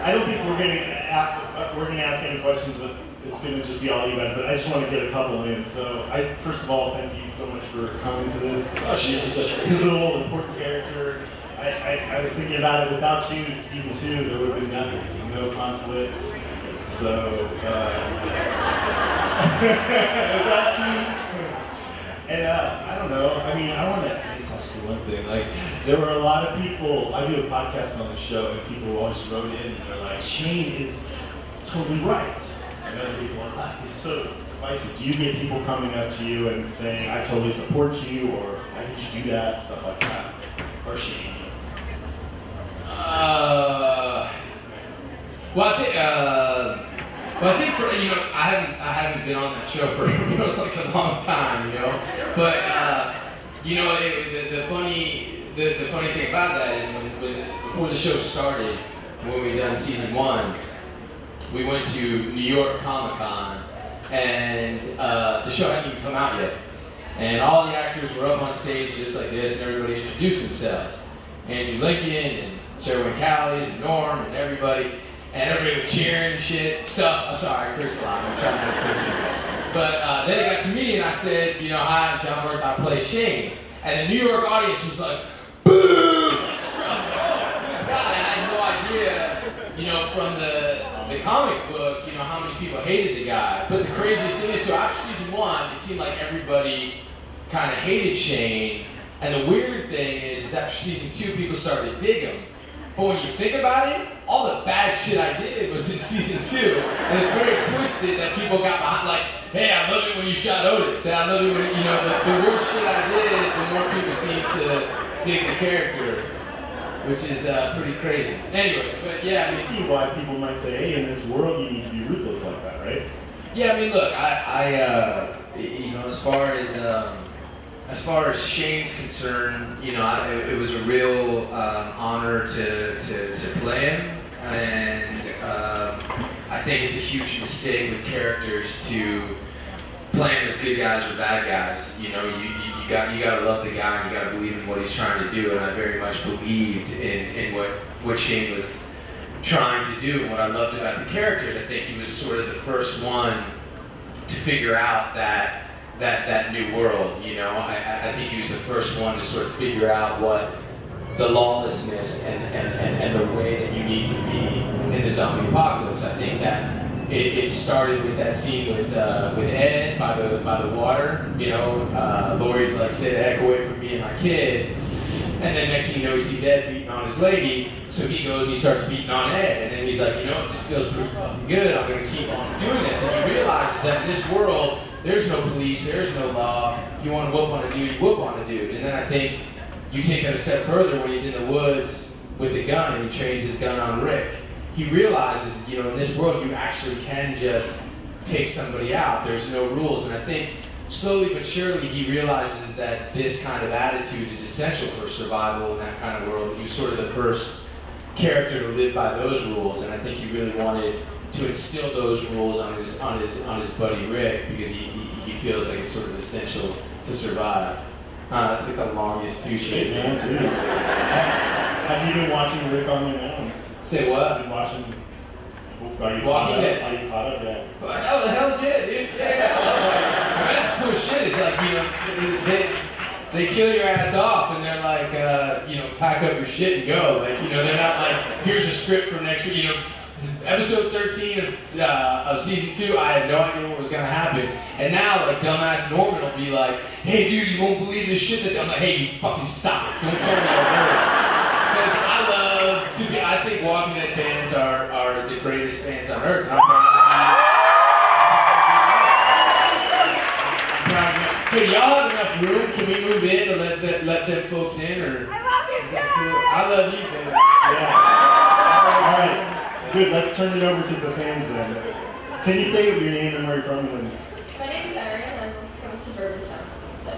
I don't think we're gonna ask any questions. It's gonna just be all you guys, but I just want to get a couple in. So, first of all, thank you so much for coming to this. She's such a pivotal, important character. I was thinking about it. Without you, season 2, there would have been nothing. No conflict. So, and I don't know. I mean, I want to ask you one thing. Like, there were a lot of people. I do a podcast on the show, and people always wrote in and they're like, "Shane is totally right." And other people are like, "He's so divisive." Do you get people coming up to you and saying, "I totally support you," or "Why did you do that?" Stuff like that, or Shane? Well, I think for I haven't been on that show for like a long time, But the funny thing about that is when before the show started, when we done season 1, we went to New York Comic-Con, and the show hadn't even come out yet, and all the actors were up on stage just like this, and everybody introduced themselves. Andrew Lincoln and Sarah Wynn Callies and Norm and everybody. And everybody was cheering and shit, stuff. I'm sorry, I curse a lot. I'm trying not to curse too much. But then it got to me and I said, "Hi, I'm John Bernthal, I play Shane." And the New York audience was like, "Boo!" I was like, "Oh my God," I had no idea, from the comic book, how many people hated the guy. But the craziest thing is, so after season 1, it seemed like everybody kind of hated Shane. And the weird thing is after season 2, people started to dig him. But when you think about it, all the bad shit I did was in season 2. And it's very twisted that people got behind, like, "Hey, I love it when you shot Otis. Hey, I love it when, the worse shit I did, the more people seem to dig the character, which is pretty crazy. Anyway, but yeah. I can see why people might say, "Hey, in this world, you need to be ruthless like that," right? Yeah, I mean, look, as far as Shane's concerned, it was a real honor to play him, and I think it's a huge mistake with characters to play him as good guys or bad guys. You gotta love the guy, and you gotta believe in what he's trying to do, and I very much believed in what Shane was trying to do, and what I loved about the characters. I think he was sort of the first one to figure out that new world, I think he was the first one to sort of figure out what the lawlessness and the way that you need to be in the zombie apocalypse. I think that it started with that scene with Ed by the water. Laurie's like, "Stay the heck away from me and my kid." And then next thing you know, he sees Ed beating on his lady, so he goes and he starts beating on Ed, and then he's like, "This feels pretty fucking good. I'm gonna keep on doing this." And he realizes that in this world, there's no police, there's no law. If you want to whoop on a dude, you whoop on a dude. And then I think you take that a step further when he's in the woods with a gun and he trains his gun on Rick. He realizes, in this world you actually can just take somebody out. There's no rules. And I think slowly but surely he realizes that this kind of attitude is essential for survival in that kind of world. He was sort of the first character to live by those rules, and I think he really wanted to instill those rules on his buddy Rick, because he feels like it's sort of essential to survive. That's like the longest douche answer. Have you been watching Rick on your own? Say what? Have you been watching? Are you Walking Dead? Are you caught up yet? Oh, the hell's yeah, dude. Yeah, I love it. I mean, that's cool shit. It's like, they kill your ass off and they're like, pack up your shit and go. Like, they're not like, here's a script for next week. Episode 13 of season 2, I had no idea what was gonna happen. And now, like, dumbass Norman will be like, "Hey, dude, you won't believe this shit that's..." I'm like, "Hey, you fucking stop it. Don't tell me a word." Because I think Walking Dead fans are the greatest fans on earth. And I'm proud of hey, y'all have enough room? Can we move in and let them folks in? Or I love you, Jay! Cool? I love you, baby. Yeah. All right. Good. Let's turn it over to the fans then. Can you say your name and where you're from? My name is Ariel. I'm from a suburban town. So,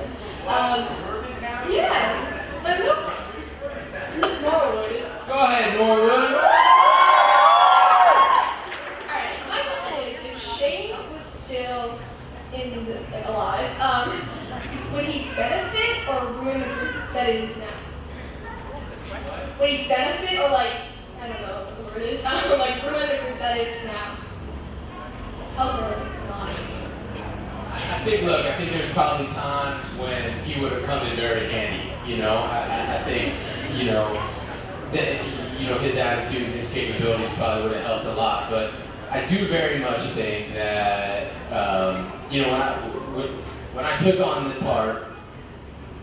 Suburban town? yeah. Like, Norwood. Go ahead, Norwood. Alright, my question is, if Shane was still alive, would he benefit or ruin the group that it is now? Would he benefit or, like, I don't know what the word is, like, that is now? Help or not? I think there's probably times when he would have come in very handy. You know, I think, you know, that, you know, his attitude and his capabilities probably would have helped a lot. But I do very much think that, you know, when I took on the part,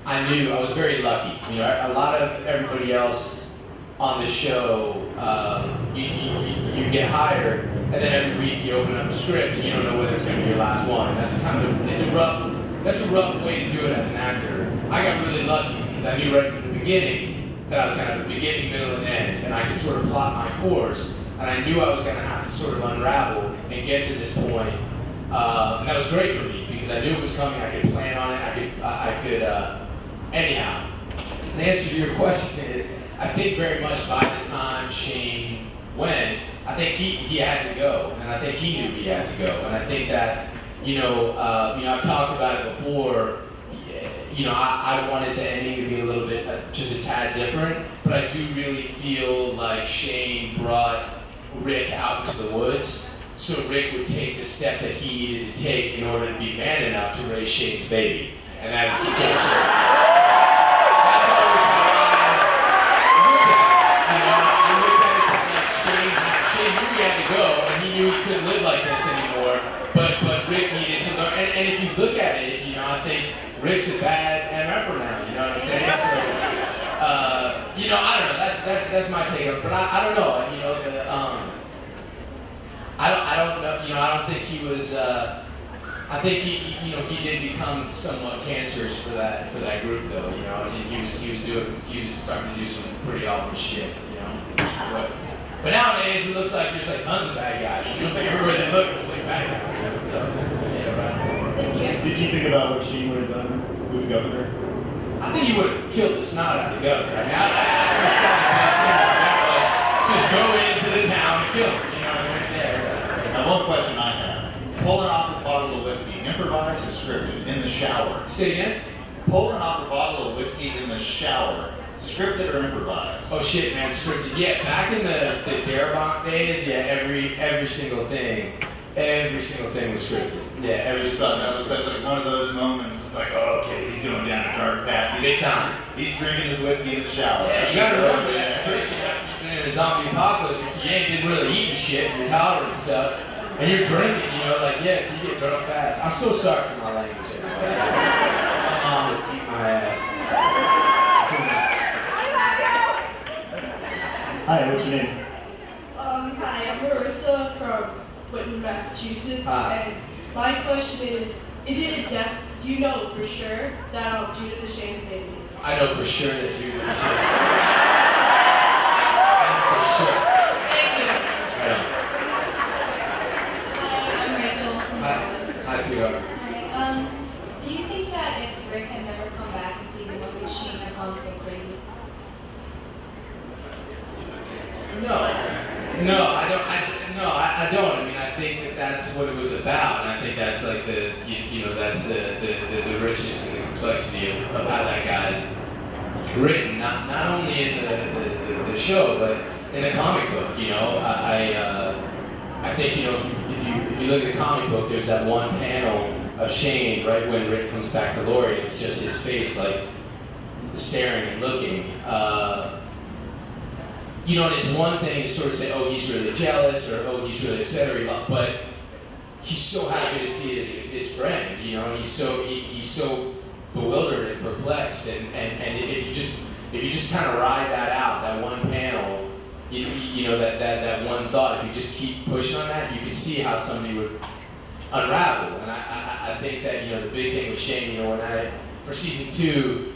I knew I was very lucky. You know, a lot of everybody else on the show, you get hired, and then every week you open up a script and you don't know whether it's going to be your last one. And that's kind of that's a rough way to do it as an actor. I got really lucky because I knew right from the beginning that I was going to have a beginning, middle, and end, and I could sort of plot my course, and I knew I was going to have to sort of unravel and get to this point, and that was great for me because I knew it was coming. I could plan on it. I could. Anyhow, the answer to your question is, I think very much by the time Shane went, I think he had to go, and I think he knew he had to go, and I think that, you know, I've talked about it before. You know, I wanted the ending to be a little bit, just a tad different, but I do really feel like Shane brought Rick out into the woods, so Rick would take the step that he needed to take in order to be man enough to raise Shane's baby, and that is to kill Shane. That's always how I look at it. You know, I look at it like Shane knew he had to go, and he knew he couldn't live like this anymore, but Rick needed to learn, and if you look at it, you know, I think Rick's a bad MFer now, you know what I'm saying? So, you know, I don't know. That's my take on it. But I don't know. You know, I don't know. You know, I don't think he was. I think he did become somewhat cancerous for that group though. You know, and he was starting to do some pretty awful shit. You know, but nowadays it looks like there's like tons of bad guys. It looks like everywhere they look, it's like bad guys. You know, so yeah, right. Thank you. Did you think about what Shane would have done with the governor? I think he would have killed the snot out of the governor. I mean, I understand just go into the town and kill him. You know what I mean? Yeah. Now, one question I have. Pulling off a bottle of whiskey, improvised or scripted, in the shower? Say again? Pulling off a bottle of whiskey in the shower, scripted or improvised? Oh shit, man, scripted. Yeah, back in the Darabont days, yeah, every single thing was scripted. Yeah, every single. That was such like one of those moments. It's like, oh, okay, he's going down a dark path. Big time. He's drinking his whiskey in the shower. Yeah, you gotta remember that. You've been in a zombie apocalypse, you ain't been really eating shit, your tolerance sucks, and you're drinking, you know, like, yeah, so you get drunk fast. I'm so sorry for my language, everybody. My mom would beat my ass. Hi, what's your name? Hi, I'm Marissa from Whitman, Massachusetts, and my question is it a death? Do you know for sure that Judith is Shane's baby? I know for sure that Judith is Shane's baby. For sure. Thank you. Yeah. Hi, I'm Rachel from Maryland. Hi, sweetheart. Hi. Do you think that if Rick had never come back in season 1, would Shane have gone so crazy? No, I don't. I mean, I think that that's what it was about, and I think that's like that's the richness and the complexity of how that guy's written. Not only in the show, but in the comic book. You know, I think, you know, if you look at the comic book, there's that one panel of Shane right when Rick comes back to Lori. It's just his face like staring and looking. You know, and it's one thing to sort of say, oh, he's really jealous, or oh, he's really upset, but he's so happy to see his friend. You know, he's so bewildered and perplexed, and if you just kind of ride that out, that one panel, you know, that one thought, if you just keep pushing on that, you can see how somebody would unravel. And I think that, you know, the big thing with Shane, you know, for season 2.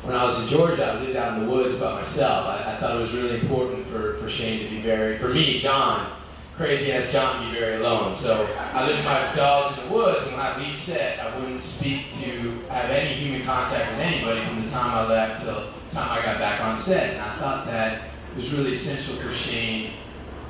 When I was in Georgia, I lived out in the woods by myself. I thought it was really important for Shane to be for me, John, crazy ass John, to be very alone. So I lived with my dogs in the woods, and when I leave set, I wouldn't have any human contact with anybody from the time I left till the time I got back on set. And I thought that it was really essential for Shane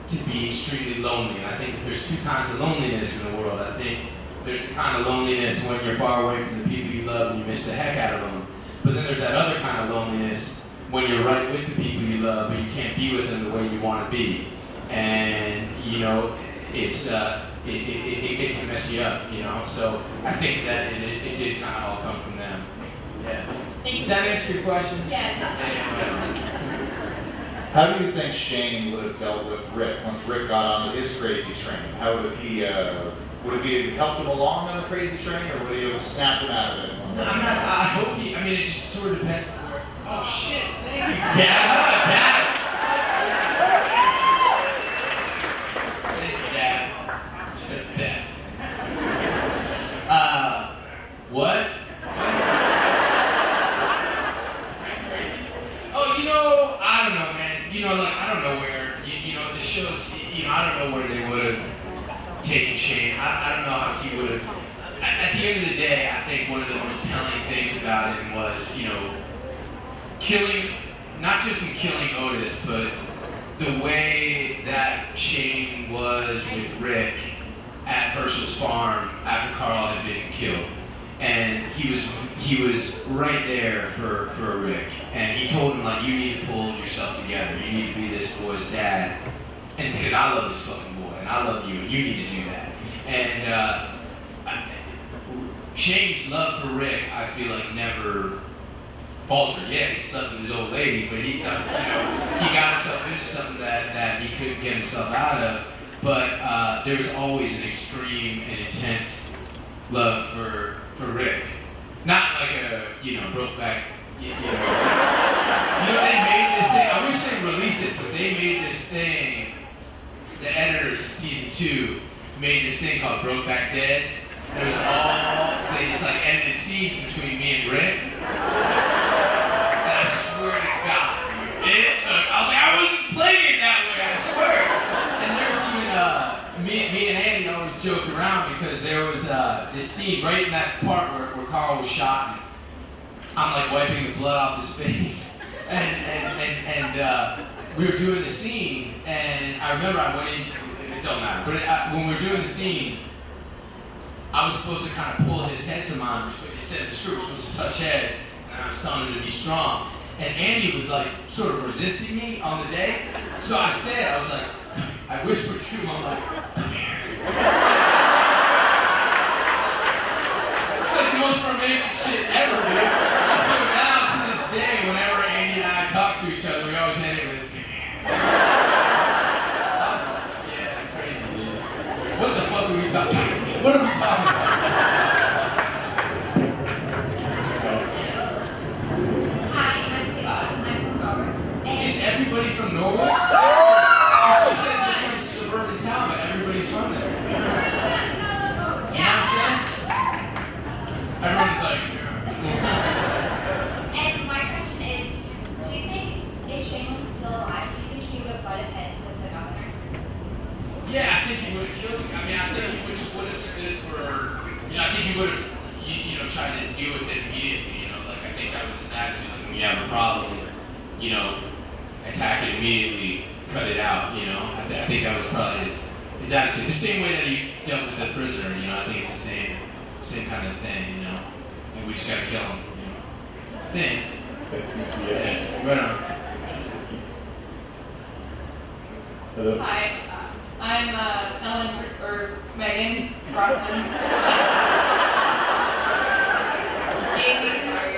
to be extremely lonely. And I think that there's two kinds of loneliness in the world. I think there's the kind of loneliness when you're far away from the people you love and you miss the heck out of them. But then there's that other kind of loneliness when you're right with the people you love, but you can't be with them the way you want to be. And, you you know, it's it can mess you up, you know. So I think that it did kind of all come from them. Yeah. Does that answer your question? Yeah, definitely. How do you think Shane would have dealt with Rick once Rick got onto his crazy train? How would have he helped him along on the crazy train, or would he have snapped him out of it? I hope he. I mean, it just sort of depends. Oh shit! Thank you, Dad. How about Dad? Thank you, Dad. Just the best. What? Oh, you know, I don't know, man. You know, like, I don't know where, you know, the shows, you know, I don't know where they would have taken Shane. I don't know how he would have. At the end of the day, I think one of the most telling things about him was, you know, killing, not just in killing Otis, but the way that Shane was with Rick at Herschel's farm after Carl had been killed. And he was right there for Rick. And he told him, like, you need to pull yourself together. You need to be this boy's dad. And because I love this fucking boy, and I love you, and you need to do that. And Shane's love for Rick, I feel like, never faltered. Yeah, he slept with his old lady, but he got himself into something that he couldn't get himself out of. But there was always an extreme and intense love for Rick. Not like a, you know, Brokeback, you know, they made this thing, I wish they released it, but they made this thing, the editors in season 2 made this thing called Brokeback Dead. And it was all, it's like edited scenes between me and Rick. And I swear to God, I was like, I wasn't playing it that way, I swear. And there's even, me and Andy always joked around because there was this scene right in that part where Carl was shot, and I'm like wiping the blood off his face, and we were doing the scene, and I remember I went into, it don't matter, but when we were doing the scene, I was supposed to kind of pull his head to mine. It said the script was supposed to touch heads, and I was telling him to be strong. And Andy was like sort of resisting me on the day, so I was like, I whispered to him, I'm like, come here. It's like the most romantic shit ever, dude. And so now, to this day, whenever Andy and I talk to each other, we always end it with, come here. Yeah, crazy, dude. What the fuck are we talking about? What are we talking about? Hi, I'm Taylor. I'm from Norwood. Is everybody from Norwood? You just said just some suburban town, but everybody's from there. You know what I'm saying? Everyone's like, yeah. And my question is, do you think if Shane was still alive, do you think he would have butted heads with the governor? Yeah, I think he would have killed him. I mean, I think he would have stood for, you know, I think he would have, you know, tried to deal with it immediately, you know, like I think that was his attitude. Like when you have a problem, you know, attack it immediately, cut it out, you know. I think that was probably his attitude. The same way that he dealt with the prisoner, you know, I think it's the same kind of thing, you know. And we just gotta kill him, you know. Thing. Yeah. Right on. Hello? Hi, I'm Ellen or Megan Brosnan. Amy, sorry.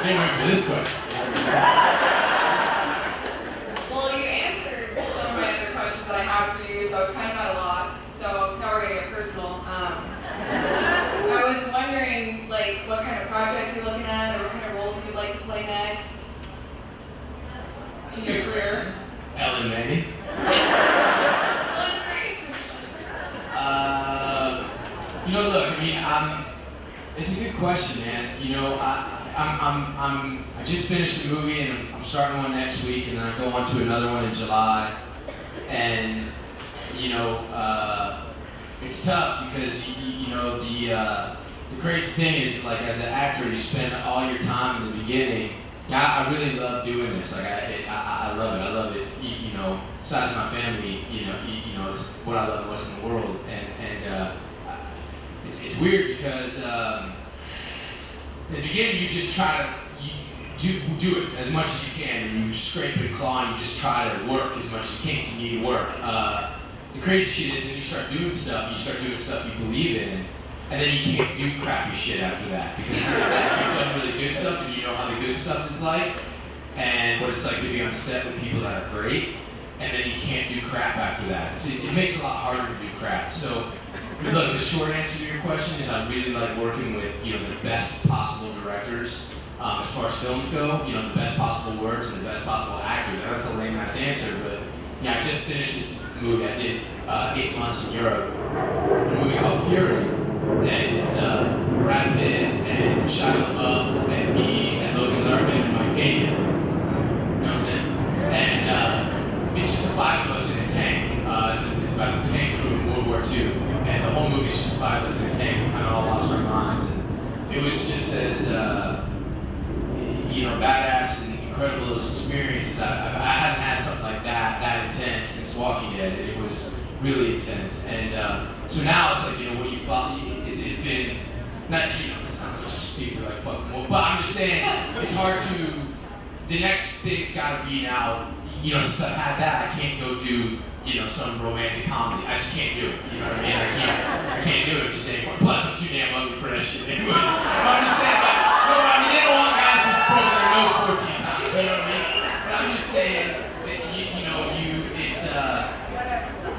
Can't wait for this question. Well, you answered some of my other questions that I have for you, so I was kind of at a loss. So now we're gonna get personal. I was wondering, like, what kind of projects you're looking at, or what kind of roles you'd like to play next. That's a good question. Ellen, maybe? You know, look, I mean, it's a good question, man. You know, I just finished the movie, and I'm starting one next week, and then I go on to another one in July. And, you know, it's tough because, you know, the crazy thing is, like, as an actor, you spend all your time in the beginning. Yeah, I really love doing this. Like, I love it. I love it. You know, besides my family, you know, it's what I love most in the world. And it's weird because in the beginning you just try to do it as much as you can, and you scrape and claw, and you just try to work as much as you can because you need to work. The crazy shit is then you start doing stuff you believe in, and then you can't do crappy shit after that because it's like you've done really good stuff and you know how the good stuff is like, and what it's like to be on set with people that are great, and then you can't do crap after that. It makes it a lot harder to do crap. So, look, the short answer to your question is I really like working with the best possible directors as far as films go. The best possible words and the best possible actors. And that's a lame ass answer, but I just finished this movie. I did 8 months in Europe. A movie called Fury, and it's Brad Pitt and Shia LaBeouf and me and Logan Lerman and Mike Pena. You know what I'm saying? And it's just the 5 of us in a tank. It's about a tank crew in World War II, and the whole movie is just the 5 of us in a tank. We kind of all lost our minds, and it was just as badass and incredible as experiences. I haven't had something like that intense since Walking Dead. It was really intense, and so now it's like what do you follow? It's been not it sounds so stupid like fucking, but I'm just saying it's hard to. The next thing's got to be now. Since I've had that, I can't go do some romantic comedy. I just can't do it. You know what I mean? I can't do it. Just anymore. Plus, I'm too damn ugly for that shit. Anyways, I'm just saying. They don't want guys who've broken their nose 14 times. You know what I mean? But I'm just saying that it's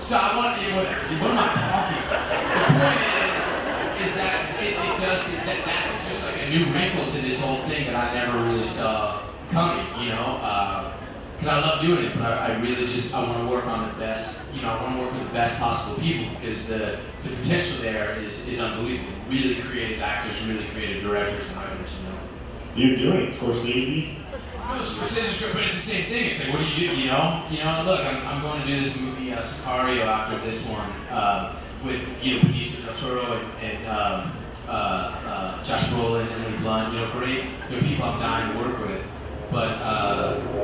So I want what am I talking about? The point is that it does that's just like a new wrinkle to this whole thing that I never really saw coming. Because I love doing it, but I really I want to work on the best, I want to work with the best possible people because the potential there is unbelievable. Really creative actors, really creative directors and writers, You're doing it, Scorsese? No, Scorsese's great, but it's the same thing. It's like, what do you do, Look, I'm going to do this movie, Sicario, after this one, with, Benicio del Toro and Josh Brolin and Emily Blunt, great, people I'm dying to work with. But so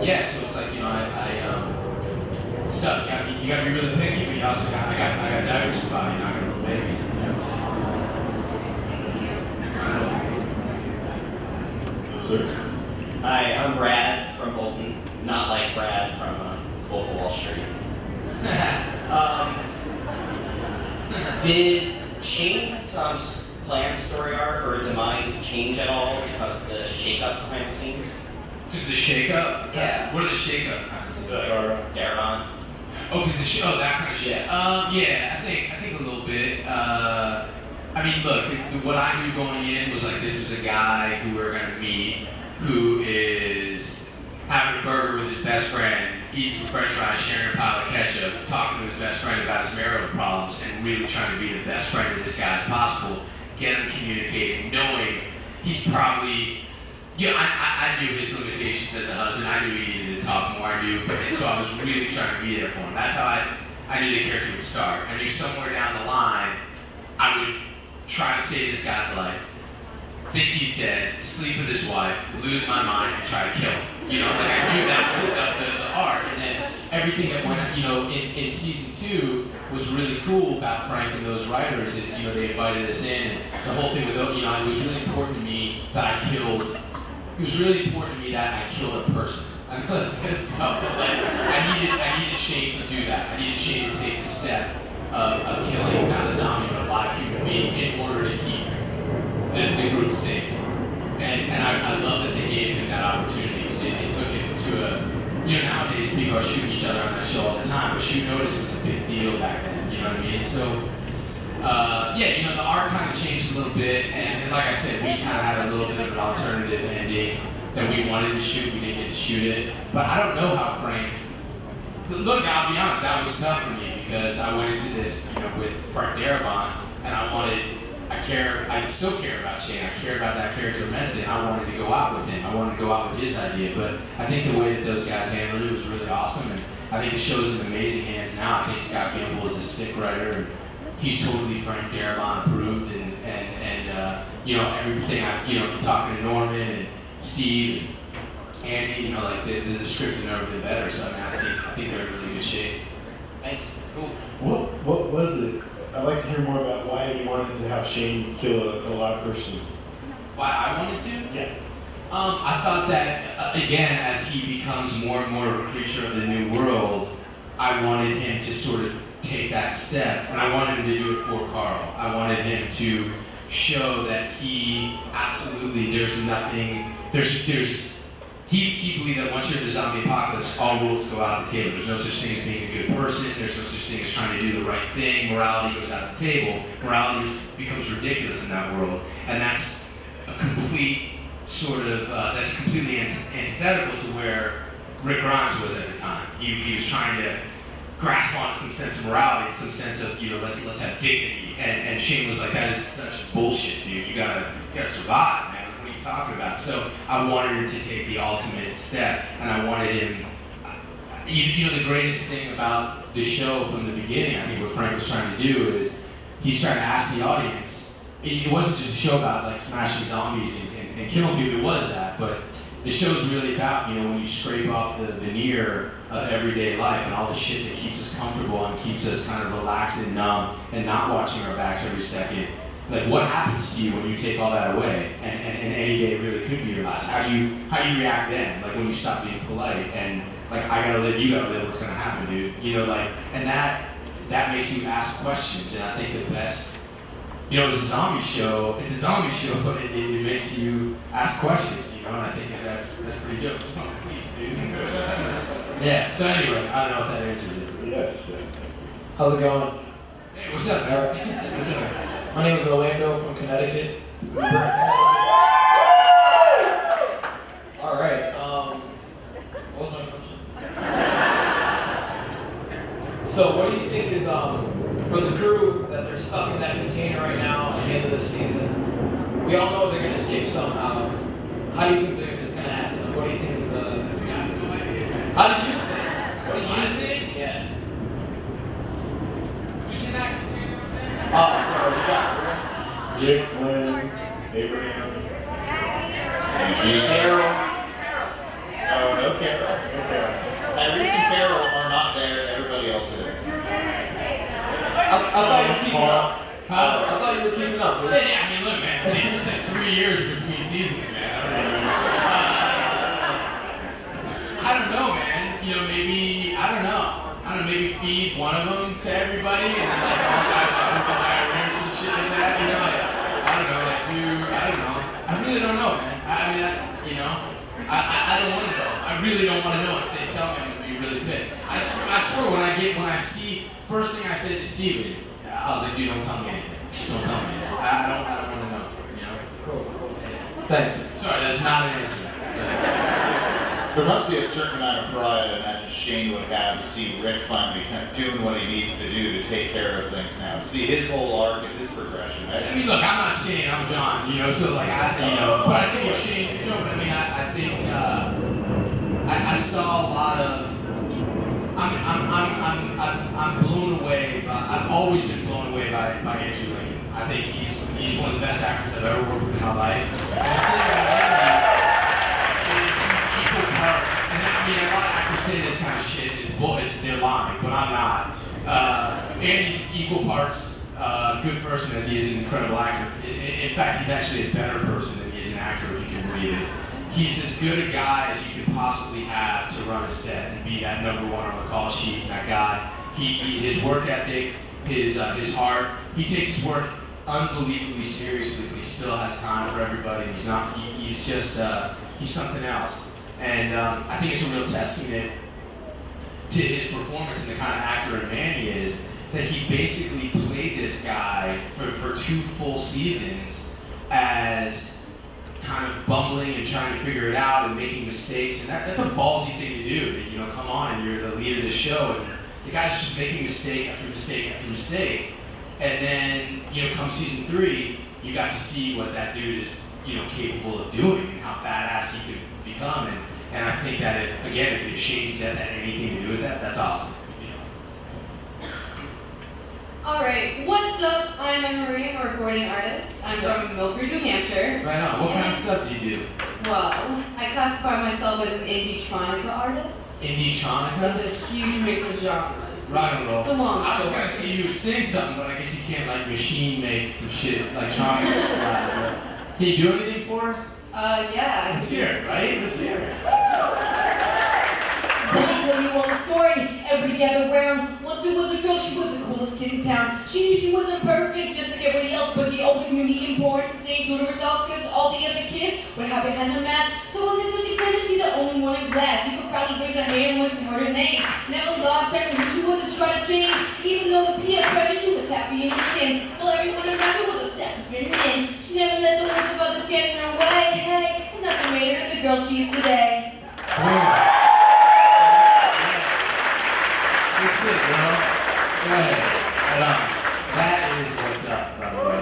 it's like it's tough. You gotta be really picky, but you also I got diversify. I got little babies. Yes, sir. Hi, I'm Brad from Bolton. Not like Brad from Wolf of Wall Street. Did Shane's planned story arc or demise change at all because of the shakeup behind the scenes? Because the shake-up? Yeah. What are the shake-up kind of things? Darabont. Oh, because that kind of shit. I think a little bit. Look, what I knew going in was like, this is a guy who we're gonna meet who is having a burger with his best friend, eating some french fries, sharing a pile of ketchup, talking to his best friend about his marital problems, and really trying to be the best friend of this guy as possible, get him communicating, knowing he's probably, I knew his limitations as a husband. I knew he needed to talk more. And so I was really trying to be there for him. That's how I knew the character would start. I knew somewhere down the line, I would try to save this guy's life, think he's dead, sleep with his wife, lose my mind, and try to kill him. I knew that was the arc. And then everything that went, in season 2 was really cool about Frank and those writers is, they invited us in, and the whole thing with, it was really important to me that I killed a person. I know that's messed up, but I needed Shane to do that. I needed Shane to take the step of killing not a zombie but a live human being in order to keep the group safe. And I love that they gave him that opportunity because it took him to a, nowadays people are shooting each other on that show all the time, but shoot notice was a big deal back then, you know what I mean? So, the art kind of changed a little bit, and like I said, we kind of had a little bit of an alternative ending that we wanted to shoot. We didn't get to shoot it, but I don't know how Frank. Look, I'll be honest, that was tough for me because I went into this, with Frank Darabont, and I still care about Shane. I care about that character immensely, and I wanted to go out with him. I wanted to go out with his idea, but I think the way that those guys handled it was really awesome, and I think the show's in amazing hands now. I think Scott Gimple is a sick writer, and he's totally Frank Darabont approved, and everything. From talking to Norman and Steve and Andy, the scripts have never been better. So I think they're in really good shape. Thanks. Cool. What was it? I'd like to hear more about why you wanted to have Shane kill a live person. Why I wanted to? Yeah. I thought that, again, as he becomes more and more of a creature of the new world, I wanted him to sort of take that step, and I wanted him to do it for Carl. I wanted him to show that he absolutely, there's nothing, he believed that once you're in the zombie apocalypse, all rules go out the table. There's no such thing as being a good person. There's no such thing as trying to do the right thing. Morality goes out the table. Morality becomes ridiculous in that world. And that's a complete sort of, that's completely antithetical to where Rick Grimes was at the time. He was trying to grasp on some sense of morality, some sense of, let's have dignity. And Shane was like, that is such bullshit, dude. You gotta survive, man. What are you talking about? So I wanted him to take the ultimate step, and I wanted him, the greatest thing about the show from the beginning, I think what Frank was trying to do is, he's trying to ask the audience, it wasn't just a show about like smashing zombies and killing people, it was that, but the show's really about, when you scrape off the veneer of everyday life and all the shit that keeps us comfortable and keeps us kind of relaxed and numb and not watching our backs every second. Like, what happens to you when you take all that away and any day really could be your last? How do you react then? Like when you stop being polite and like, I gotta live, you gotta live, what's gonna happen, dude? And that makes you ask questions, and I think the best, it's a zombie show, but it makes you ask questions, and I think that's pretty dope. Please, dude. Yeah, so anyway, I don't know if that answers it. Yes. How's it going? Hey, what's up, man? My name is Orlando from Connecticut. Alright, what was my question? So what do you think is, for the crew that they're stuck in that container right now at the end of this season, we all know they're going to escape somehow. How do you think it's going to happen? Like, what do you think is the... How do you think? What do you think? Yeah. Who's in that container? You got Rick, Glenn, Abraham, Eugene. Carol. Oh, no Carol. Tyrese and Carol are not there. Everybody else is. I thought you were keeping up. Huh? I thought you were keeping up. Dude. Yeah, I mean, look, man, I think it's just like 3 years between seasons, man. I don't know, man. Maybe, I don't know, maybe feed one of them to everybody and then like all diarrhea or some shit like that, I don't know, I don't know. I really don't know, man. I mean, that's, I don't want to know. I really don't want to know. If they tell me, I'm going to be really pissed. I swear when I see, first thing I said to Steven, I was like, dude, don't tell me anything. Just don't tell me anything. I don't want to know, Cool. Thanks. Sorry, that's not an answer. There must be a certain amount of pride I imagine Shane would have to see Rick finally kind of doing what he needs to do to take care of things now. To see his whole arc and his progression. I mean, look, I'm not Shane, I'm John, so like, but I think if Shane, but I mean, I think, I saw a lot of, I'm blown away by, I've always been blown away by Andrew Lincoln. I think he's one of the best actors I've ever worked with in my life. And the thing about Andy is he's equal parts, and I mean, a lot of actors say this kind of shit, it's their line, but I'm not. Andy's equal parts good person as he is an incredible actor. In fact, he's actually a better person than he is an actor, if you can believe it. He's as good a guy as you could possibly have to run a set and be that #1 on the call sheet, and that guy. His work ethic, his heart, he takes his work unbelievably seriously, but he still has time for everybody. He's just, he's something else. And I think it's a real testament to his performance and the kind of actor and man he is, that he basically played this guy for 2 full seasons as kind of bumbling and trying to figure it out and making mistakes, and that's a ballsy thing to do. Come on, and you're the lead of the show, and the guy's just making mistake after mistake after mistake, and then come season 3, you got to see what that dude is capable of doing and how badass he could become, and I think that if Shane said that had anything to do with that, that's awesome. Alright, what's up? I'm Anne-Marie, I'm a recording artist. I'm from Milford, New Hampshire. Right on. What kind of stuff do you do? Well, I classify myself as an indie-tronica artist. Indie-tronica? That's a huge mix of genres. Rock and roll. It's a long story. I was gonna see you would sing something, but I guess you can't like machine make some shit like tronica. Can you do anything for us? Yeah. Let's hear it, right? Let's hear it. Let me tell you all the story. Everybody gathered around. Once there was a girl, she was the coolest kid in town. She knew she wasn't perfect, just like everybody else, but she always knew the importance. Staying true to herself, because all the other kids would hide behind the mask. So when they took it credit, she's the only one in class. You could probably raise her hand when she heard her name. Never lost track of who she was and tried to change. Even though the peer pressure, she was happy in her skin. Well, everyone around her was obsessed with her men. She never let the words of others get in her way. Hey, and that's what made her the girl she is today. Good shit, bro. Go ahead. Hold on. That is what's up, by the way.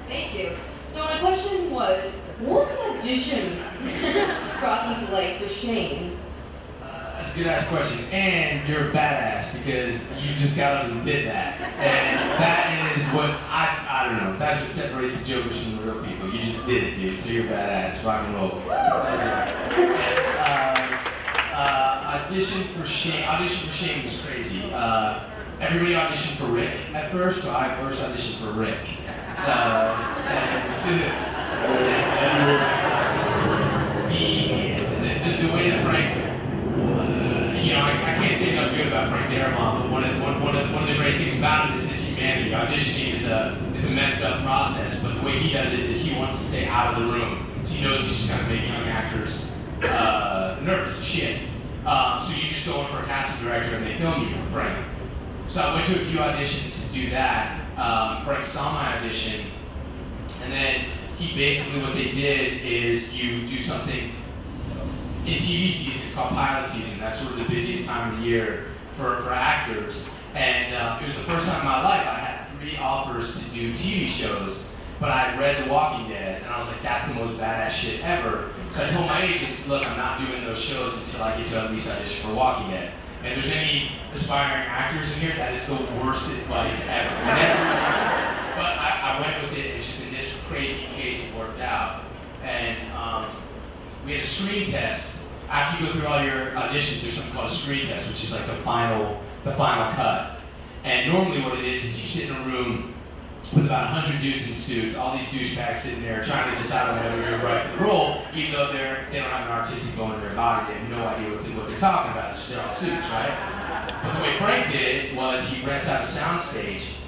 Thank you. So my question was, what was the audition process like for Shane? That's a good ass question. And you're a badass because you just got up and did that. And that is what, I don't know, that's what separates the jokers from the real people. You just did it, dude. So you're a badass. Rock and roll. That's it. Audition for Shane was crazy. Everybody auditioned for Rick at first, so I first auditioned for Rick. The way that Frank, I can't say nothing good about Frank Darabont, but one of the great things about him is his humanity. Auditioning is a messed up process, but the way he does it is he wants to stay out of the room. So he knows he's just going to make young actors nervous as shit. So you just go in for a casting director and they film you for Frank. So I went to a few auditions to do that. Frank saw my audition, and then what they did is you do something in TV season, it's called pilot season. That's sort of the busiest time of the year for actors. And it was the first time in my life I had 3 offers to do TV shows, but I had read The Walking Dead, and I was like, that's the most badass shit ever. So I told my agents, look, I'm not doing those shows until I get to at least audition for Walking Dead. And if there's any aspiring actors in here, that is the worst advice ever. But I went with it, and just in this crazy case, it worked out. And we had a screen test. After you go through all your auditions, there's something called a screen test, which is like the final cut. And normally what it is you sit in a room with about 100 dudes in suits, all these douchebags sitting there trying to decide on whether you're right for the role, even though they don't have an artistic bone in their body, they have no idea what they're talking about. They're all suits, right? But the way Frank did it was he rents out a soundstage,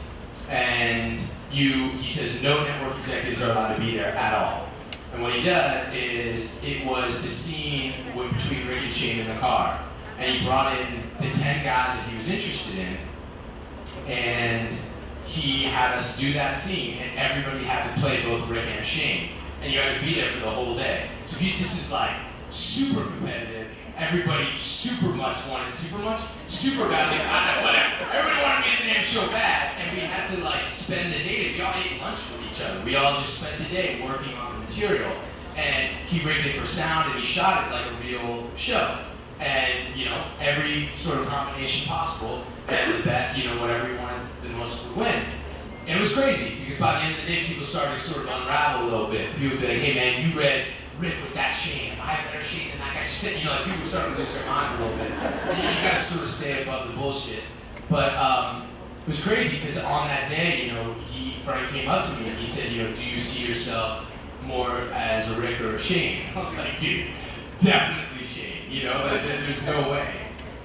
and he says no network executives are allowed to be there at all. And what he did is, it was the scene between Rick and Shane in the car. And he brought in the 10 guys that he was interested in, and he had us do that scene, and everybody had to play both Rick and Shane. And you had to be there for the whole day. So this is like super competitive. Everybody super badly, whatever. Everybody wanted to be in the damn show bad, and we had to like spend the day. We all ate lunch with each other. We all just spent the day working on the material. And he rigged it for sound, and he shot it like a real show. And every sort of combination possible, and the bet, whatever he wanted the most would win. And it was crazy, because by the end of the day, people started to sort of unravel a little bit. People would be like, hey man, you read Rick with that Shane, am I a better Shane than that guy? Just, like people started to lose their minds a little bit. You gotta sort of stay above the bullshit. But it was crazy, because on that day, Frank came up to me and he said, do you see yourself more as a Rick or a Shane? I was like, dude, definitely Shane. There's no way.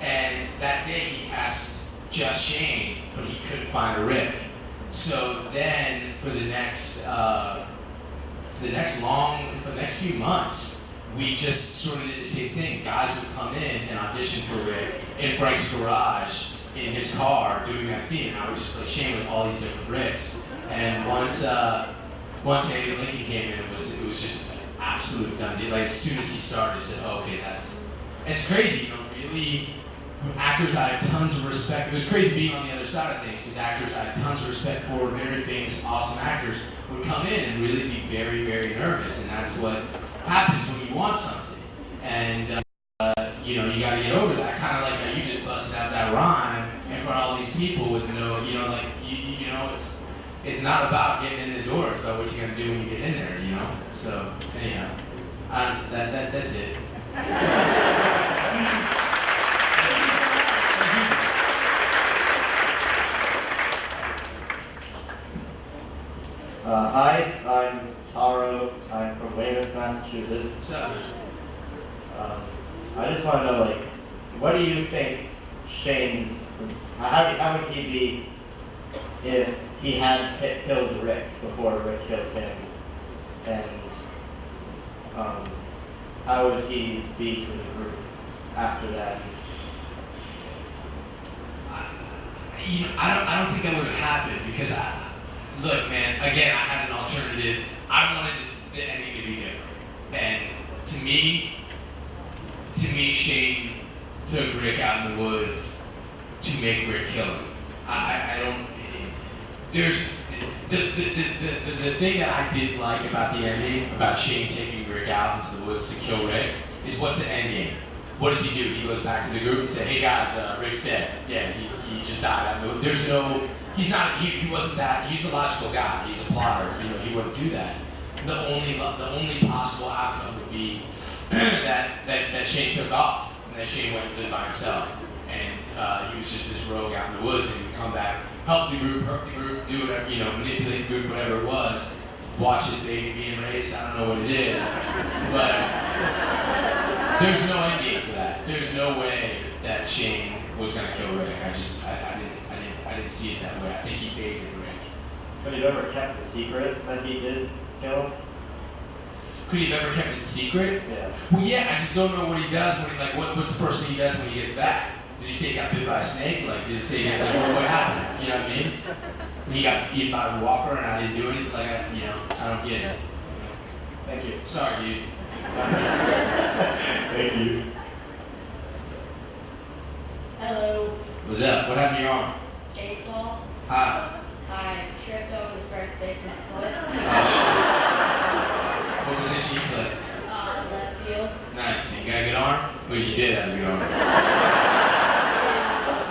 And that day he cast just Shane, but he couldn't find a Rick. So then for the next few months, we just sort of did the same thing. Guys would come in and audition for Rick in Frank's garage in his car doing that scene, and I would just play Shane with all these different Ricks. And once Andy Lincoln came in, it was just an absolute done deal. Like as soon as he started, I said, oh, okay, and it's crazy, really. Actors I had tons of respect. It was crazy being on the other side of things, because actors I had tons of respect for, very famous, awesome actors, would come in and really be very, very nervous, and that's what happens when you want something. And you got to get over that. Kind of like how you just busted out that rhyme in front of all these people with no, it's not about getting in the door. It's about what you're gonna do when you get in there, So anyhow, that's it. Hi, I'm Tyro. I'm from Wales. what do you think Shane, how would he be if he had killed Rick before Rick killed him? And how would he be to the group after that? I don't think that would have happened because look, man. Again, I had an alternative. I wanted the ending to be different, and to me, Shane took Rick out in the woods to make Rick kill him. I don't. There's the thing that I didn't like about the ending, about Shane taking Rick out into the woods to kill Rick, is what's the end game? What does he do? He goes back to the group and says, "Hey guys, Rick's dead. Yeah, he just died." There's no. He's not. He wasn't that. He's a logical guy. He's a plotter. He wouldn't do that. The only possible outcome would be that Shane took off and that Shane went and lived by himself, and he was just this rogue out in the woods, and he would come back, help the group, do whatever, manipulate the group, whatever it was, watch his baby being raised. I don't know what it is, but there's no end game for that. There's no way that Shane was gonna kill Rick. I didn't see it that way. I think he baited Rick. Could he have ever kept the secret that he did kill him? Could he have ever kept it secret? Yeah. Well, yeah, I just don't know what he does when what's the first thing he does when he gets back? Did he say he got bit by a snake? Like, did he say, what happened? You know what I mean? He got eaten by a walker and I didn't do anything? Like, I don't get it. Thank you. Sorry, dude. Thank you. Hello. What's up? What happened to your arm? Baseball. Hi. I tripped over the first baseman's foot. What position you play? Left field. Nice. You got a good arm? Well, you did have a good arm.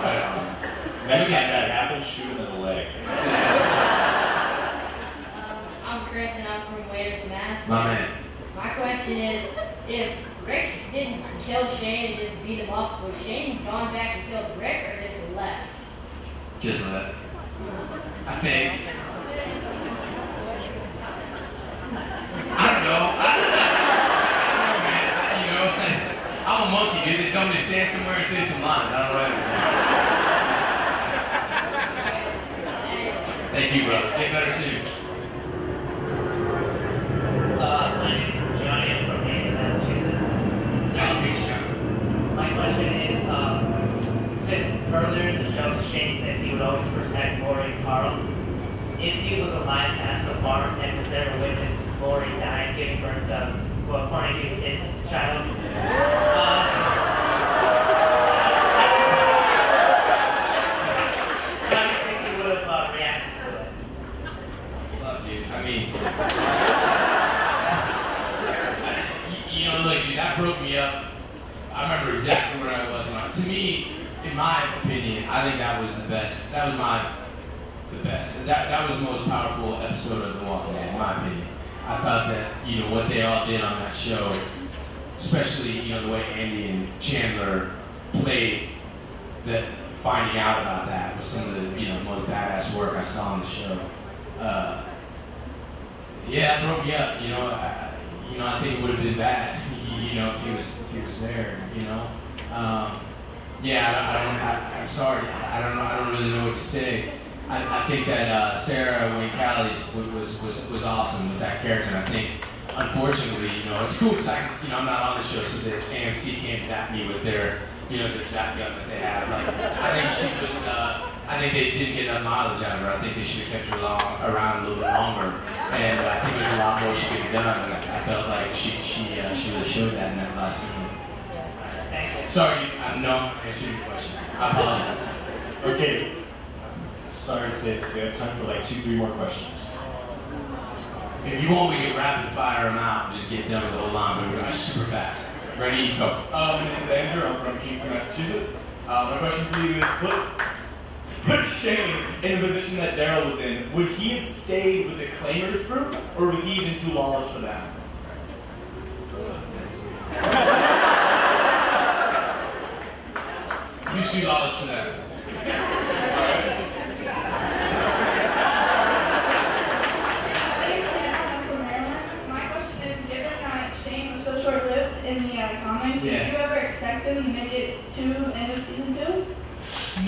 Right on. Next time that happens, shoot him in the leg. I'm Chris and I'm from Waiters, Mass. My man. My question is, if Rick didn't kill Shane and just beat him up, would Shane gone back and killed Rick or just left? Just left. I think. I don't know. Man. I'm a monkey, dude. They tell me to stand somewhere and say some lines. I don't know. Thank you, brother. Get better soon. My name is Johnny. I'm from Maine, Massachusetts. Nice to meet you, John. My question is, you said earlier in the show, Shane said he would always protect Lori and Carl. If he was alive past the farm and was there to witness Lori dying, giving birth to, well, according to his child, how do you think he would have reacted to it? Fuck, dude. I mean, look, dude, that broke me up. I remember exactly where I was when to me, in my opinion, I think that was the best. That was the best. That was the most powerful episode of The Walking Dead, in my opinion. I thought that, what they all did on that show, especially, the way Andy and Chandler played that, finding out about that was some of the, most badass work I saw on the show. Yeah, it broke me up, I think it would have been bad, if he was there, Yeah, I'm sorry. I don't really know what to say. I think that Sarah Wayne Callie was awesome with that character. And I think, unfortunately, it's cool because I'm not on the show, so that AMC can't zap me with their zap gun that they have. Like, I think she was. I think they didn't get enough mileage out of her. I think they should have kept her around a little bit longer. And I think there's a lot more she could have done. And I felt like she really showed that in that last scene. Sorry, I'm not answering your question. I apologize. Okay. Sorry to say it, we have time for like 2-3 more questions. If you want, we can rapid fire them out and just get done with the whole line, but we're going super fast. Ready? Go. My name is Andrew. I'm from Kingston, Massachusetts. My question for you is, put Shane in the position that Daryl was in. Would he have stayed with the Claimers group, or was he even too lawless for them? You too lawless for them. In the comic, did you ever expecting to make it to end of season 2?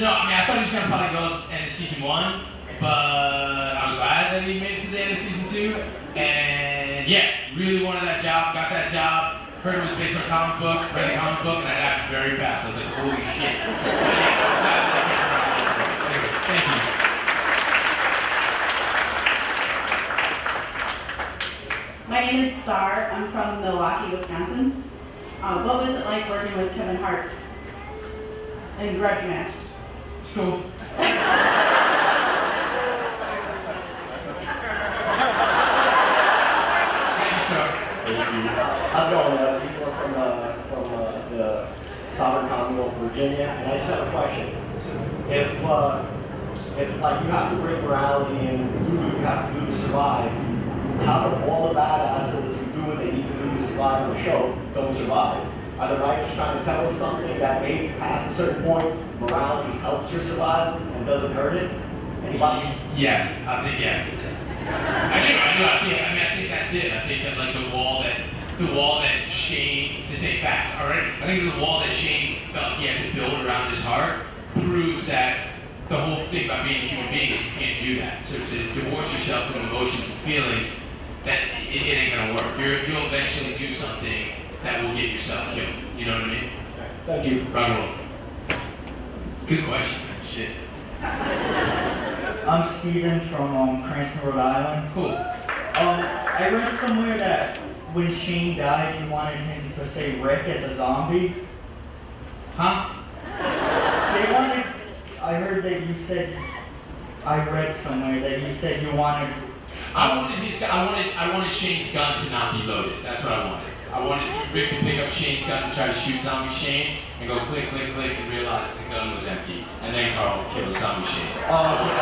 No, I mean, I thought he was going to probably go up to the end of season 1, but I was glad that he made it to the end of season 2. And yeah, really wanted that job, got that job. Heard it was based on a comic book, read the comic book, and I adapted very fast. I was like, holy shit. But yeah, I was glad that I came around. Anyway, thank you. My name is Star. I'm from Milwaukee, Wisconsin. What was it like working with Kevin Hart in Grudge Match? It's cool. How's it going? People from the Sovereign Commonwealth of Virginia, and I just have a question. If like you have to bring morality and do what you have to do to survive, how do all the badasses who do what they need to do to survive on the show don't survive? Are the writers trying to tell us something that maybe past a certain point, morality helps your survival and doesn't hurt it? Anybody? Yes, I think yes. I think that's it. I think that like the wall that Shane, this ain't facts, alright? I think the wall that Shane felt he had to build around his heart proves that the whole thing about being a human being is you can't do that. So to divorce yourself from emotions and feelings, that it ain't gonna work. You'll eventually do something that will get yourself killed. You know what I mean? Thank you. Rock and roll. Good question. Shit. I'm Steven from Cranston, Rhode Island. Cool. I read somewhere that when Shane died, you wanted him to say Rick as a zombie. Huh? They wanted. I heard that you said. I read somewhere that you said you wanted. I wanted Shane's gun to not be loaded. That's what I wanted. I wanted Rick to pick up Shane's gun and try to shoot zombie Shane and go click, click, click and realize the gun was empty. And then Carl would kill zombie Shane. Oh, because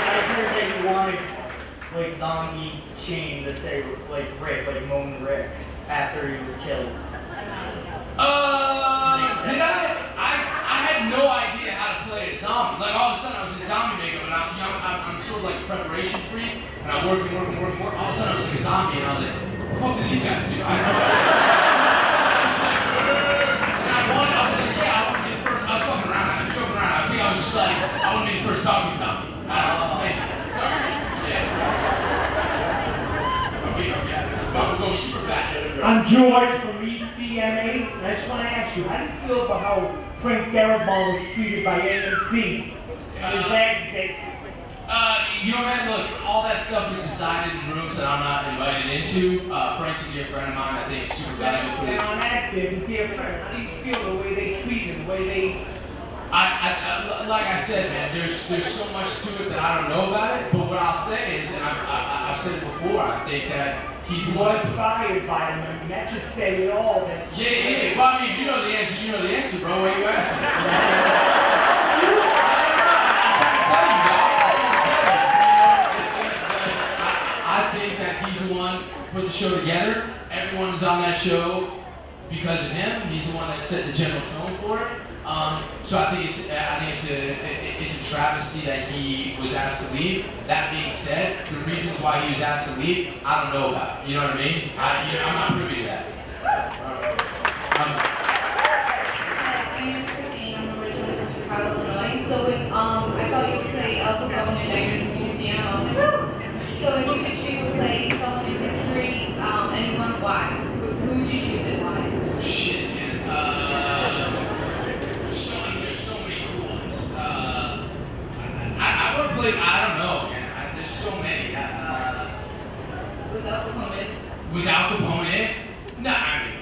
I heard that you wanted like zombie Shane to say like Rick, like moan Rick after he was killed. Did I? I had no idea how to play a zombie. Like all of a sudden I was in zombie makeup and I'm sort of like a preparation freak and I work. All of a sudden I was like a zombie and I was like, what the fuck do these guys do? I had no idea. And I want to be the first. I was fucking around. I'm joking around. I think I was just like, I want to be the first talking zombie. I don't know. Maybe. Sorry. Yeah. We'll go super fast. I'm George from East DMA, and I just want to ask you, how do you feel about how Frank Darabont was treated by AMC? His exit. You know, man, look, all that stuff was decided in rooms that I'm not invited into. Frank's a dear friend of mine. I think it's super valuable for And on actors, a dear friend, how do you feel the way they treat him, the way they... like I said, man, there's so much to it that I don't know about it. But what I'll say is, and I've said it before, I think that he was fired by him. I mean, that should say it all. That yeah. Well, I mean, if you know the answer, you know the answer, bro. Why are you asking? You know what I'm saying? I'm trying to tell you, dog. I think that he's the one who put the show together. Everyone was on that show because of him. He's the one that set the general tone for it. So I think it's a travesty that he was asked to leave. That being said, the reasons why he was asked to leave, I don't know about. You know what I mean? I'm not privy to that. My name is Christine. I'm originally from Chicago, Illinois. So when I saw you play Al Capone in Niagara Museum, I was like, woo! So if you could choose to play someone in history, anyone, why? Who would you choose and why? Shit, man. There's so many cool ones. I would play, I don't know, man. There's so many. Was Al Capone? Was Al Capone? No, I mean,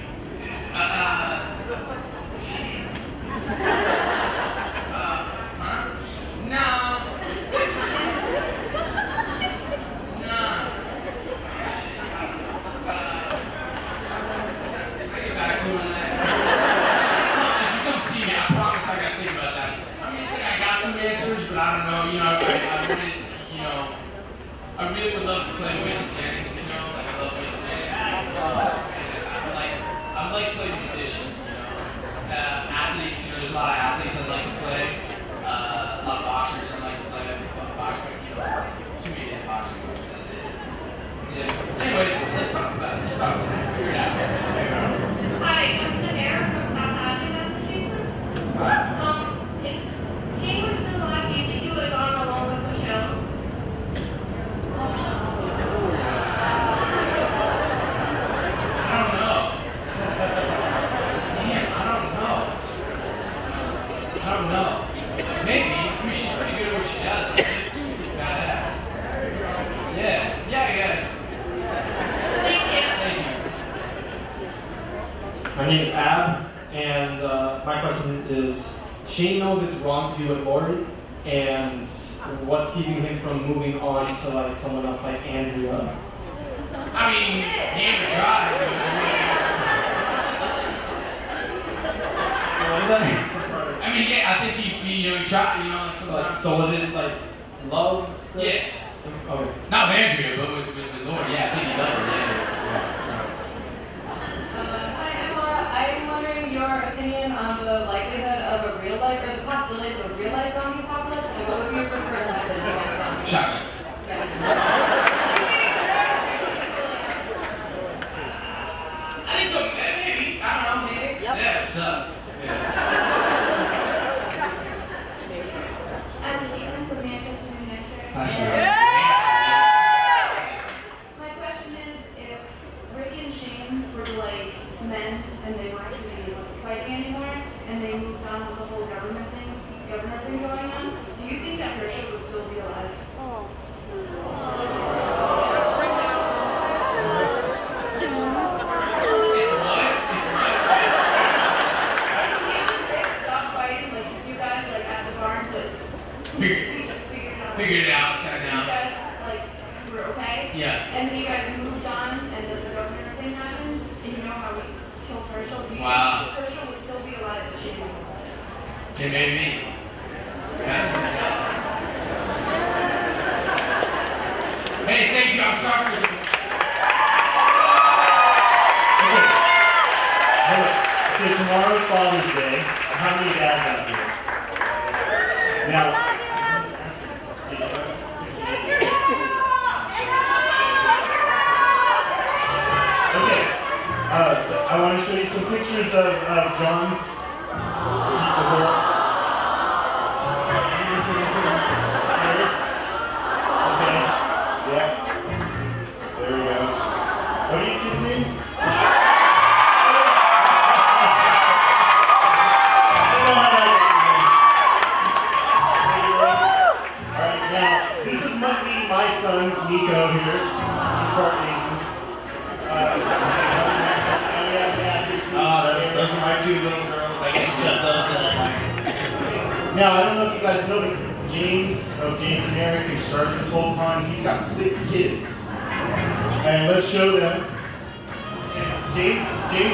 no. I get back to it on that. If you come see me, I promise I gotta think about that. I mean, it's like I got some answers, but I don't know. You know, I wanted, you know, I really would love to play Waylon Jennings. You know, like I love Waylon Jennings. I like playing a musician. You know, athletes. You know, there's a lot of athletes I'd like to play. A lot of boxers I'd like to play. Boxing, you know, too many dead boxing moves. Yeah. Anyways. talk. Figure it out. Hi, I'm Sahara from South Hadley, Massachusetts. If Shane were still alive, do you think he would have gone along with Michelle? I don't know. Damn, I don't know. Maybe. I mean, she's pretty good at what she does. Right? She's pretty badass. Yeah, I guess. Thank you. My name is Ab, and my question is, Shane knows it's wrong to be with Lori, and what's keeping him from moving on to like someone else like Andrea? I mean, Andrew tried. What is that? I mean, yeah, I think he tried, like sometimes. So was it like love? Yeah. Okay. Not with Andrea, but with Lori, yeah, I think he loved her, yeah. Hi, I'm Laura. I'm wondering your opinion on the likelihood of a real life, or the possibilities of a real life zombie apocalypse, and what would be your preferred method against zombies? Shotgun. I think so, maybe. I don't know. Maybe. Yep. Yeah, what's up? Yeah. I'm Caitlin from Manchester, New Hampshire. My question is, if Rick and Shane were to like mend and they weren't to be like fighting anymore, and they moved on with the whole governor thing going on, do you think that Herschel would still be alive? Figured it out, sat down. You guys like were okay. Yeah. And then you guys moved on, and then the governor thing happened, and you know how we killed Herschel. Do you think Herschel would still be alive if Shane was alive? It made me. That's what it got. Hey, thank you. I'm sorry for the... Okay. So tomorrow's Father's Day. How many dads out here? Now, I want to show you some pictures of John's adult. Okay, yeah. There we go. What are your kids' names? Alright, now, this is my son, Nico, here. He's part Asian. Those are my two little girls. I get to put those in at night. Now, I don't know if you guys know, but James and Eric, who started this whole con, he's got 6 kids. And let's show them. James,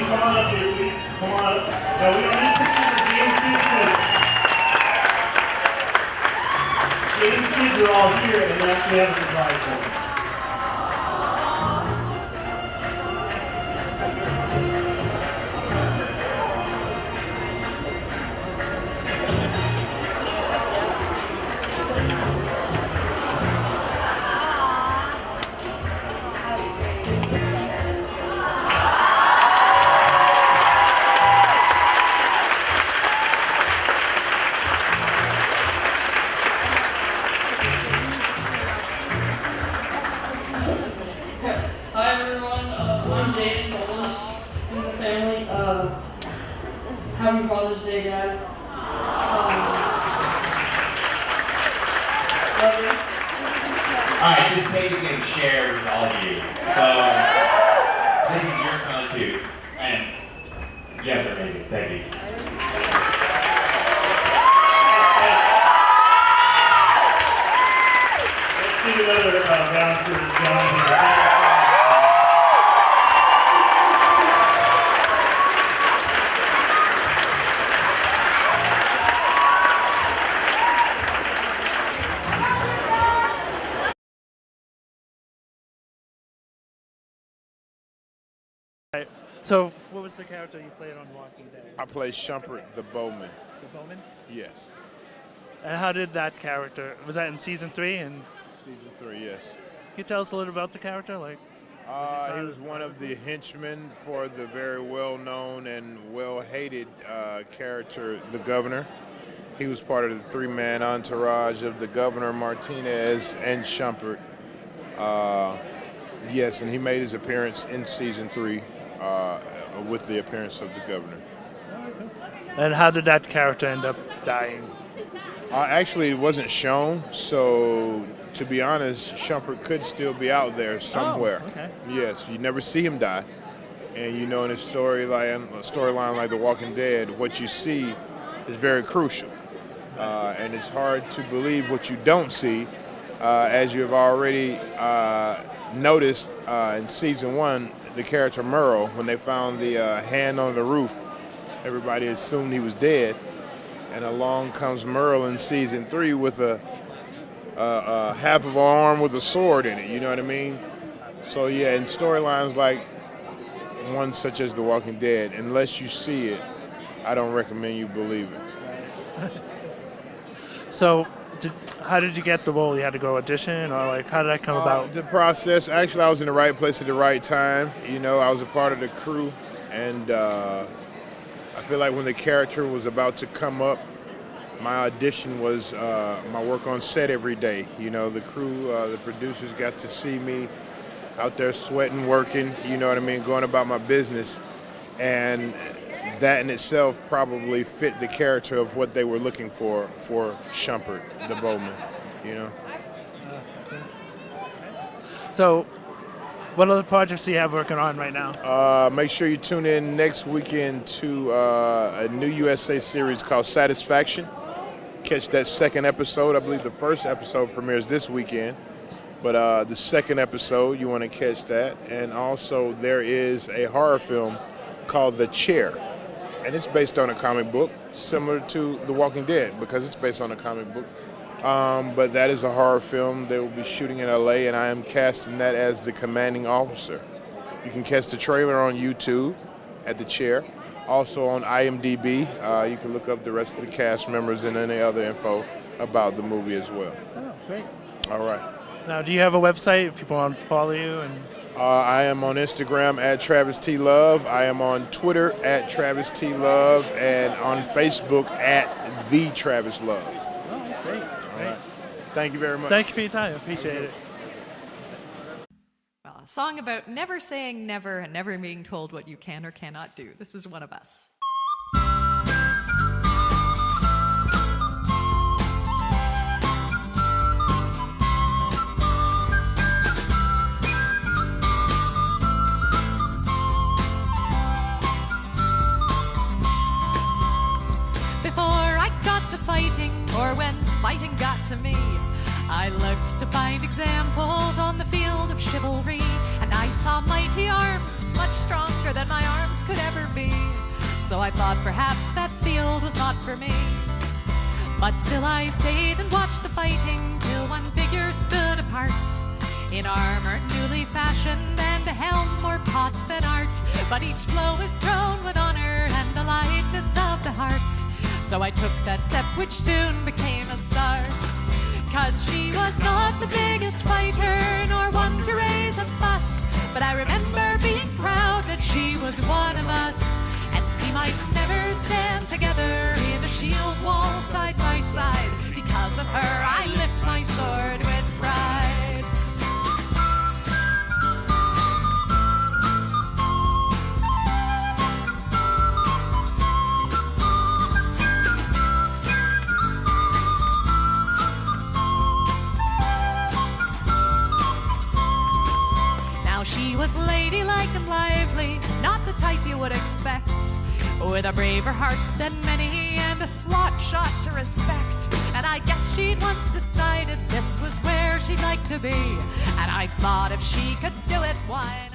come on up here, please. Come on up. Now, we don't need pictures of James' kids because James' kids are all here, and we actually have a surprise for them. Hi everyone, I'm Jaden Bolus from the family. Happy Father's Day, Dad. Love you. Alright, this cake is getting shared with all of you. So, this is your fun too. And you guys are amazing. Thank you. Let's do another round for John here. So, what was the character you played on Walking Dead? I played Shumpert the Bowman. The Bowman? Yes. And how did that character, was that in season 3? And Season 3, yes. can you tell us a little about the character? Like, He was one of the henchmen for the very well-known and well-hated character, the Governor. He was part of the three-man entourage of the Governor, Martinez, and Shumpert. Yes, and he made his appearance in season 3 with the appearance of the Governor. And how did that character end up dying? Actually, it wasn't shown, so to be honest, Shumpert could still be out there somewhere. Oh, okay. Yes, you never see him die. And you know, in a storyline like The Walking Dead, what you see is very crucial. And it's hard to believe what you don't see, as you have already noticed in season 1, the character Merle, when they found the hand on the roof, everybody assumed he was dead. And along comes Merle in season 3 with a half of an arm with a sword in it, you know what I mean? So yeah, in storylines like one such as The Walking Dead, unless you see it, I don't recommend you believe it. So, how did you get the role? You had to go audition, or like how did that come about? The process, actually I was in the right place at the right time. You know, I was a part of the crew, and I feel like when the character was about to come up, my audition was my work on set every day. You know, the crew, the producers got to see me out there sweating, working, you know what I mean, going about my business. And that in itself probably fit the character of what they were looking for Shumpert, the bowman, you know. So, what other projects do you have working on right now? Make sure you tune in next weekend to a new USA series called Satisfaction. Catch that second episode. I believe the first episode premieres this weekend, but the second episode, you want to catch that. And also there is a horror film called The Chair, and it's based on a comic book similar to The Walking Dead because it's based on a comic book. But that is a horror film. They will be shooting in LA, and I am casting that as the commanding officer. You can catch the trailer on YouTube at The Chair. Also on IMDb, you can look up the rest of the cast members and any other info about the movie as well. Oh, great. All right. Now, do you have a website if people want to follow you? And I am on Instagram at Travis T. Love. I am on Twitter at Travis T. Love, and on Facebook at The Travis Love. Oh, great. Right. Thank you very much. Thank you for your time. I appreciate it. Well, a song about never saying never and never being told what you can or cannot do. This is One of Us. Before I got to fighting, or when fighting got to me, I looked to find examples on the field of chivalry, and I saw mighty arms, much stronger than my arms could ever be. So I thought perhaps that field was not for me. But still I stayed and watched the fighting till one figure stood apart, in armor newly fashioned and a helm more pot than art. But each blow was thrown with honor and the lightness of the heart. So I took that step which soon became a start. 'Cause she was not the biggest fighter, nor one to raise a fuss, but I remember being proud that she was one of us. And we might never stand together in a shield wall side by side. Because of her I lift my sword with pride. She was ladylike and lively, not the type you would expect, with a braver heart than many and a slot shot to respect. And I guess she'd once decided this was where she'd like to be, and I thought if she could do it, why not?